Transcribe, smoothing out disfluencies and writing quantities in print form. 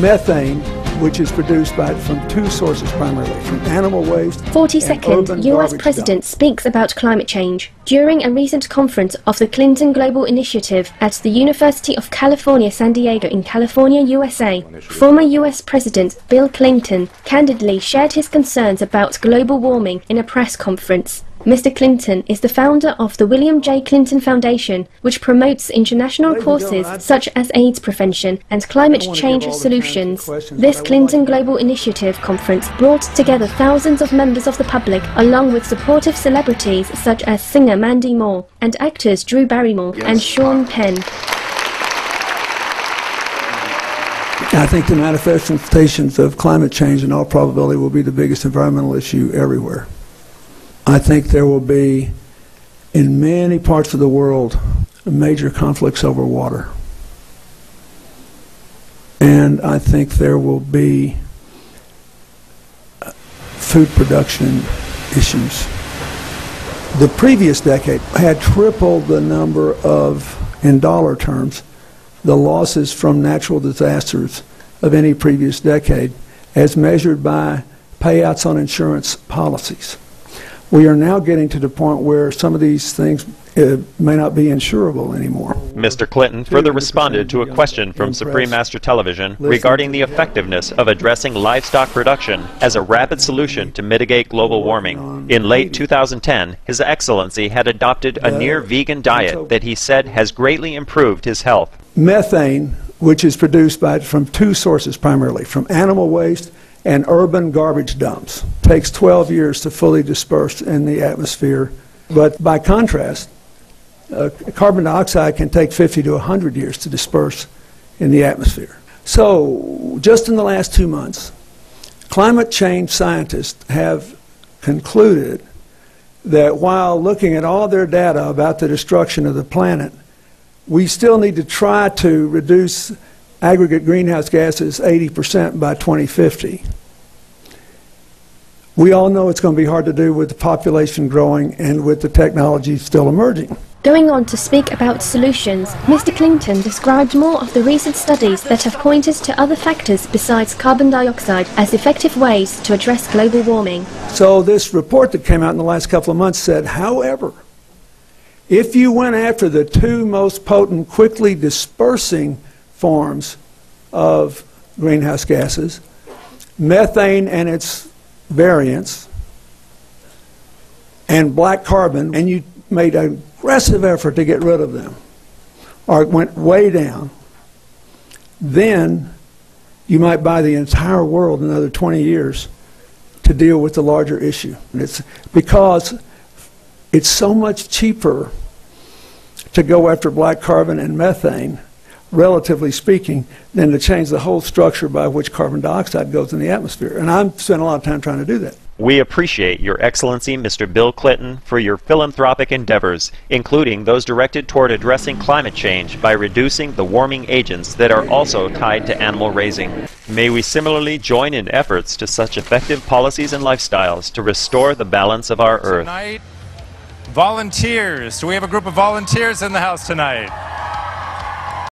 Methane, which is produced from two sources primarily, from animal waste. 42nd US President speaks about climate change during a recent conference of the Clinton Global Initiative at the University of California, San Diego in California, USA. Former US President Bill Clinton candidly shared his concerns about global warming in a press conference. Mr. Clinton is the founder of the William J. Clinton Foundation, which promotes international causes such as AIDS prevention and climate change solutions. This Clinton Global Initiative conference brought together thousands of members of the public, along with supportive celebrities such as singer Mandy Moore and actors Drew Barrymore and Sean Penn. I think the manifestations of climate change in all probability will be the biggest environmental issue everywhere. I think there will be, in many parts of the world, major conflicts over water. And I think there will be food production issues. The previous decade had tripled the number of, in dollar terms, the losses from natural disasters of any previous decade, as measured by payouts on insurance policies. We are now getting to the point where some of these things may not be insurable anymore. Mr. Clinton further responded to a question from Supreme Master Television regarding the effectiveness of addressing livestock production as a rapid solution to mitigate global warming. In late 2010, His Excellency had adopted a near-vegan diet that he said has greatly improved his health. Methane, which is produced from two sources primarily, from animal waste and urban garbage dumps, takes 12 years to fully disperse in the atmosphere. But by contrast, carbon dioxide can take 50 to 100 years to disperse in the atmosphere. So just in the last 2 months, climate change scientists have concluded that while looking at all their data about the destruction of the planet, we still need to try to reduce aggregate greenhouse gases 80% by 2050. We all know it's going to be hard to do with the population growing and with the technology still emerging. Going on to speak about solutions, Mr. Clinton described more of the recent studies that have pointed to other factors besides carbon dioxide as effective ways to address global warming. So this report that came out in the last couple of months said, however, if you went after the two most potent, quickly dispersing forms of greenhouse gases, methane and its variants, and black carbon, and you made an aggressive effort to get rid of them, or it went way down, then you might buy the entire world another 20 years to deal with the larger issue. And it's because it's so much cheaper to go after black carbon and methane, relatively speaking, than to change the whole structure by which carbon dioxide goes in the atmosphere. And I've spent a lot of time trying to do that. We appreciate Your Excellency Mr. Bill Clinton for your philanthropic endeavors, including those directed toward addressing climate change by reducing the warming agents that are also tied to animal raising. May we similarly join in efforts to such effective policies and lifestyles to restore the balance of our Earth. Tonight, volunteers. Do we have a group of volunteers in the house tonight?